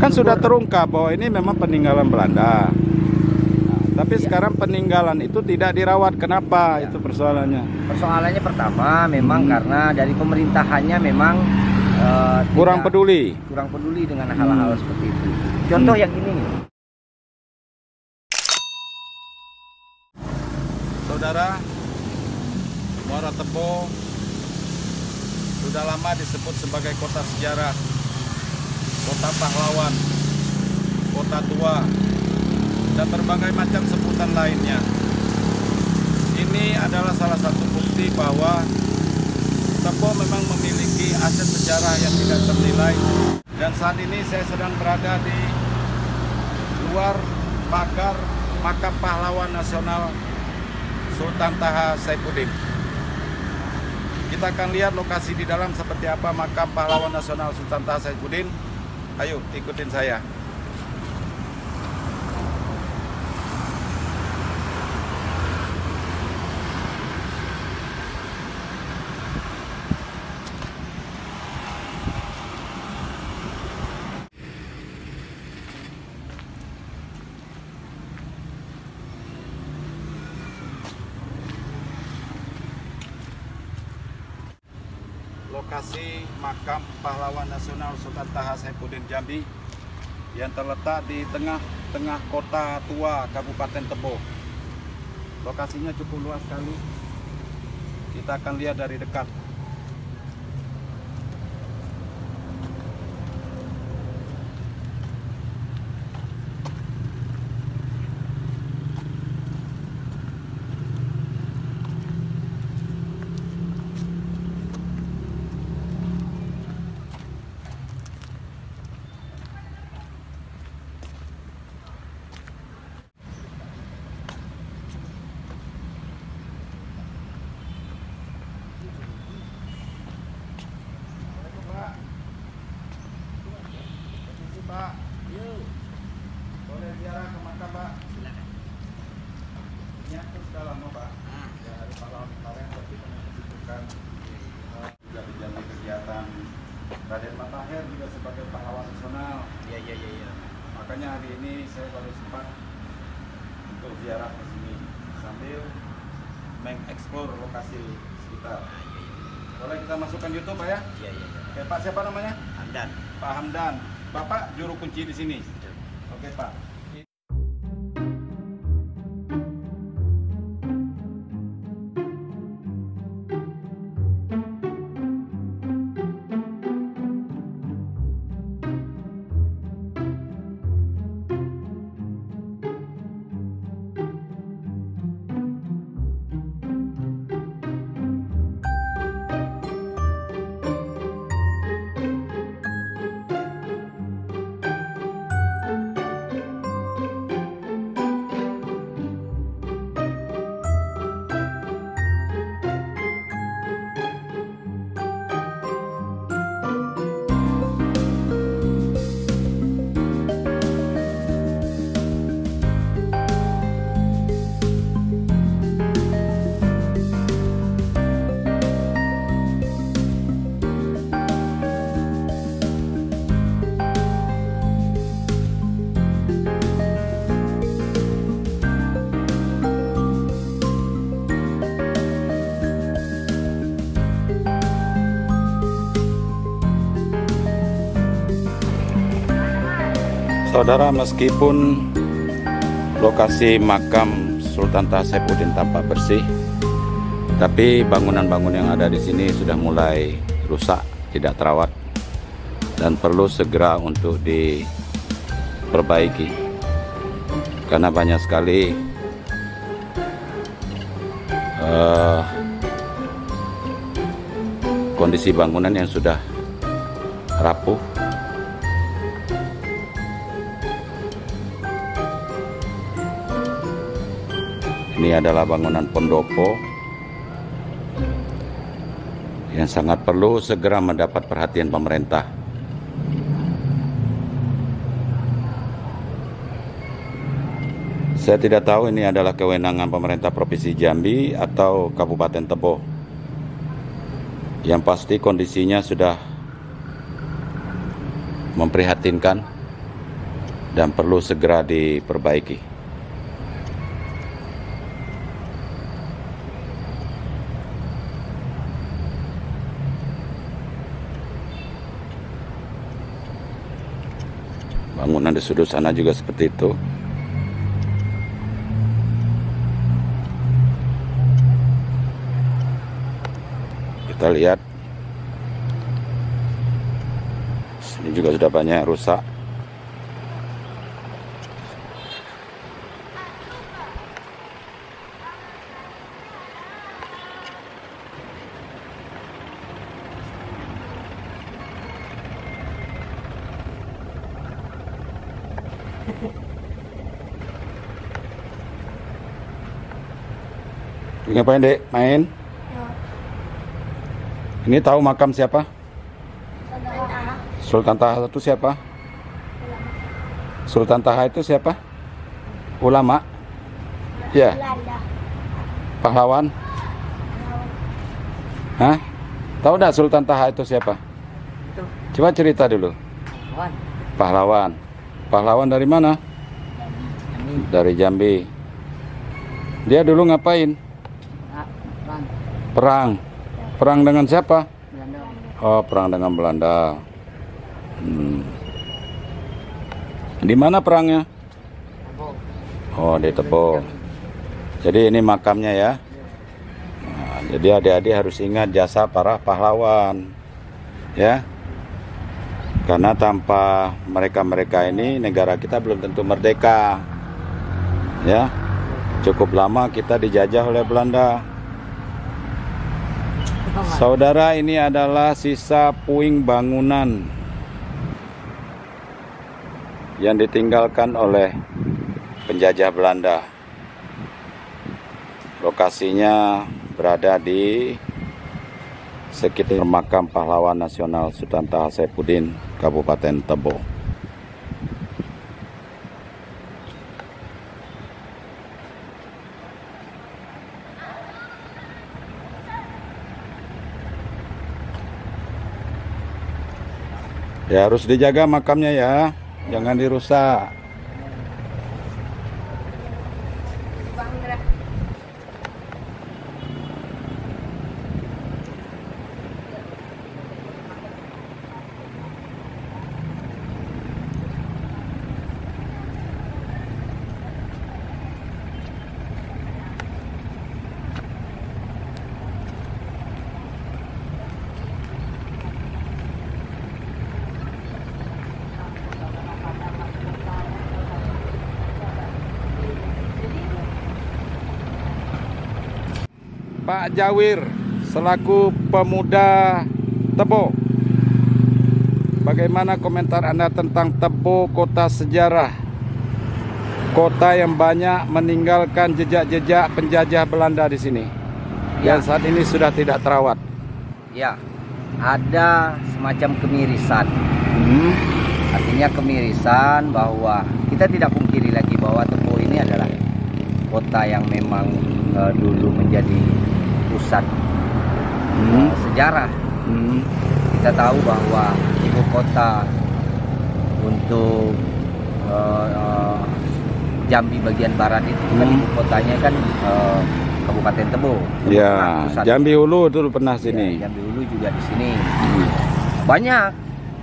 Kan sudah terungkap bahwa ini memang peninggalan Belanda. Tapi sekarang peninggalan itu tidak dirawat. Kenapa? Itu persoalannya. Persoalannya pertama memang karena dari pemerintahannya memang Kurang peduli dengan hal-hal seperti itu. Contoh yang ini nih. Saudara, Muara Tebo sudah lama disebut sebagai kota sejarah, kota pahlawan, kota tua, dan berbagai macam sebutan lainnya. Ini adalah salah satu bukti bahwa Tebo memang memiliki aset sejarah yang tidak ternilai. Dan saat ini saya sedang berada di luar pagar makam pahlawan nasional Sultan Taha Saifuddin. Kita akan lihat lokasi di dalam seperti apa makam pahlawan nasional Sultan Taha Saifuddin. Ayo ikutin saya. Lokasi makam pahlawan nasional Sultan Taha Saifuddin Jambi yang terletak di tengah-tengah kota tua Kabupaten Tebo. Lokasinya cukup luas sekali. Kita akan lihat dari dekat. Pak, boleh ziarah ke makam, Pak? Silakan. Ini aku sudah lama, Pak. Ya, hari pahlawan kemarin tapi kami kesibukan juga dijalani kegiatan Raden Matahir juga sebagai pahlawan nasional. Iya. Makanya hari ini saya baru sempat untuk ziarah ke sini sambil mengeksplor lokasi sekitar. Boleh kita masukkan YouTube, Pak ya? Iya. Oke, Pak, siapa namanya? Hamdan. Pak Hamdan. Bapak juru kunci di sini. Oke, Pak. Saudara, meskipun lokasi makam Sultan Taha Saifuddin tampak bersih, tapi bangunan-bangunan yang ada di sini sudah mulai rusak, tidak terawat, dan perlu segera untuk diperbaiki. Karena banyak sekali kondisi bangunan yang sudah rapuh. Ini adalah bangunan pendopo yang sangat perlu segera mendapat perhatian pemerintah. Saya tidak tahu ini adalah kewenangan pemerintah Provinsi Jambi atau Kabupaten Tebo. Yang pasti kondisinya sudah memprihatinkan dan perlu segera diperbaiki. Bangunan di sudut sana juga seperti itu. Kita lihat, sini juga sudah banyak yang rusak. Ngapain, Dek? Main? Ini tahu makam siapa? Sultan Taha itu siapa? Sultan Taha itu siapa? Ulama? Ya. Pahlawan? Hah? Tahu enggak Sultan Taha itu siapa? Coba cerita dulu. Pahlawan. Pahlawan dari mana? Dari Jambi. Dia dulu ngapain? Perang. Perang dengan siapa? Oh, perang dengan Belanda. Di mana perangnya? Oh, di Tebo. Jadi ini makamnya ya. Nah, jadi adik-adik harus ingat jasa para pahlawan, ya. Karena tanpa mereka-mereka ini negara kita belum tentu merdeka, ya. Cukup lama kita dijajah oleh Belanda. Saudara, ini adalah sisa puing bangunan yang ditinggalkan oleh penjajah Belanda. Lokasinya berada di sekitar makam pahlawan nasional Sultan Taha Saifuddin, Kabupaten Tebo. Ya, harus dijaga makamnya ya, jangan dirusak. Pak Jawir selaku pemuda Tebo, bagaimana komentar Anda tentang Tebo, kota sejarah, kota yang banyak meninggalkan jejak-jejak penjajah Belanda di sini, yang saat ini sudah tidak terawat? Ya, ada semacam kemirisan. Artinya kemirisan bahwa kita tidak pungkiri lagi bahwa Tebo ini adalah kota yang memang dulu menjadi pusat sejarah. Kita tahu bahwa ibu kota untuk Jambi bagian barat itu kan ibu kotanya kan Kabupaten Tebo. Ya, Jambi Hulu dulu pernah sini. Ya, Jambi Hulu juga di sini. Banyak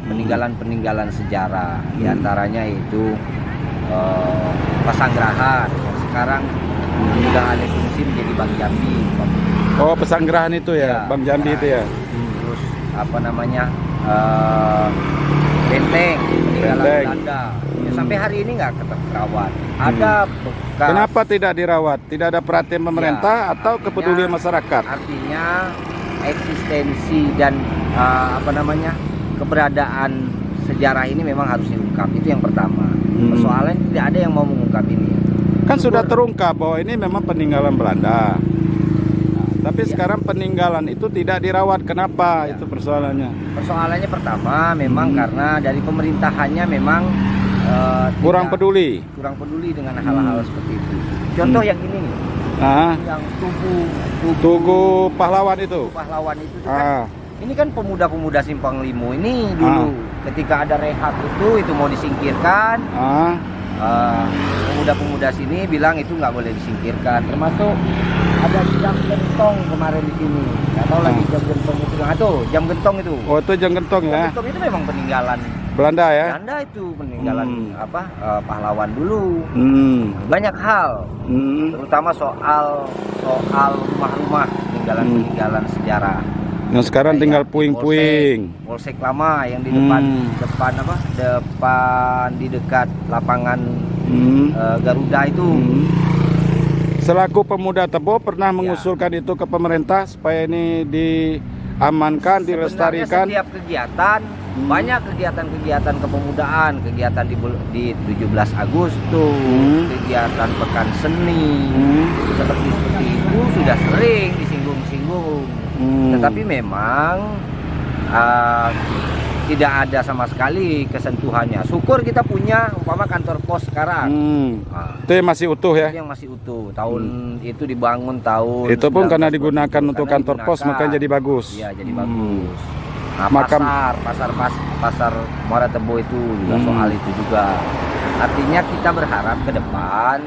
peninggalan-peninggalan sejarah. Di antaranya itu Pasanggerahan yang sekarang sudah alih fungsi menjadi Bank Jambi. Oh, Pesanggerahan itu ya, Bank Jambi itu ya. Terus apa namanya, benteng peninggalan Belanda. Ya, sampai hari ini nggak terawat. Ada bekas. Kenapa tidak dirawat? Tidak ada perhatian pemerintah atau kepedulian masyarakat? Artinya eksistensi dan apa namanya, keberadaan sejarah ini memang harus diungkap. Itu yang pertama. Persoalannya tidak ada yang mau mengungkap ini. Kan sudah terungkap bahwa ini memang peninggalan Belanda. Tapi sekarang peninggalan itu tidak dirawat. Kenapa? Itu persoalannya. Persoalannya pertama memang karena dari pemerintahannya memang kurang peduli dengan hal-hal seperti itu. Contoh yang ini nih, yang tugu Tugu pahlawan itu. Pahlawan itu kan Ini kan pemuda-pemuda Simpang Limo ini dulu ketika ada rehab itu mau disingkirkan. Pemuda-pemuda sini bilang itu nggak boleh disingkirkan, termasuk ada jam gentong kemarin di sini. Nggak tahu lagi jam gentong itu. Nah, tuh jam gentong itu. Oh, itu jam gentong ya. Jam gentong itu memang peninggalan Belanda ya. Belanda itu peninggalan pahlawan dulu. Banyak hal, terutama soal rumah-rumah peninggalan sejarah. Nah sekarang tinggal puing-puing. Polsek lama yang di depan di dekat lapangan Garuda itu. Selaku pemuda Tebo pernah mengusulkan itu ke pemerintah supaya ini diamankan, dilestarikan. Setiap kegiatan, banyak kegiatan-kegiatan kepemudaan, kegiatan di 17 Agustus, kegiatan pekan seni, seperti itu sudah sering disinggung-singgung. Tetapi memang tidak ada sama sekali kesentuhannya. Syukur kita punya umpama kantor pos sekarang. Itu yang masih utuh ya? Yang masih utuh. Tahun itu dibangun tahun. Itu pun karena digunakan untuk kantor pos makanya jadi bagus. Iya, jadi bagus. Nah, pasar Muara Tebo itu juga soal itu juga. Artinya kita berharap ke depan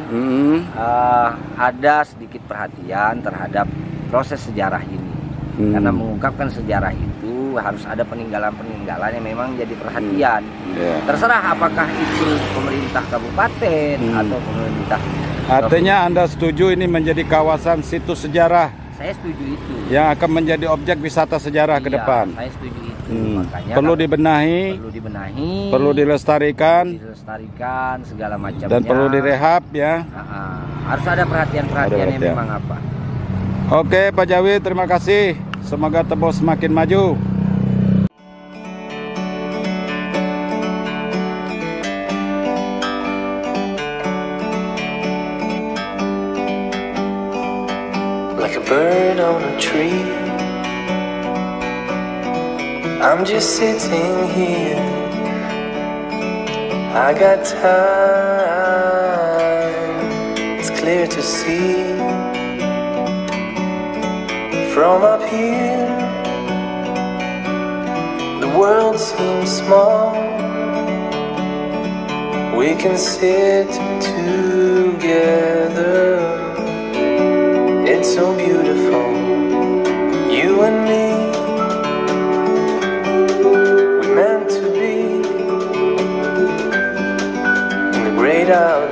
ada sedikit perhatian terhadap proses sejarah ini. Karena mengungkapkan sejarah itu harus ada peninggalan-peninggalan yang memang jadi perhatian. Terserah apakah itu pemerintah kabupaten atau pemerintah. Artinya Anda setuju ini menjadi kawasan situs sejarah? Saya setuju itu. Yang akan menjadi objek wisata sejarah ke depan? Saya setuju itu. Makanya perlu dibenahi, perlu dilestarikan, segala macamnya. Dan perlu direhab ya. Harus ada perhatian-perhatian yang memang apa. Oke Pak Jawi, terima kasih. Semoga Tebo semakin maju. Like a bird on a tree, I'm just sitting here. I got time, it's clear to see. From up here, the world seems small. We can sit together. It's so beautiful, you and me. We meant to be in the great outdoors.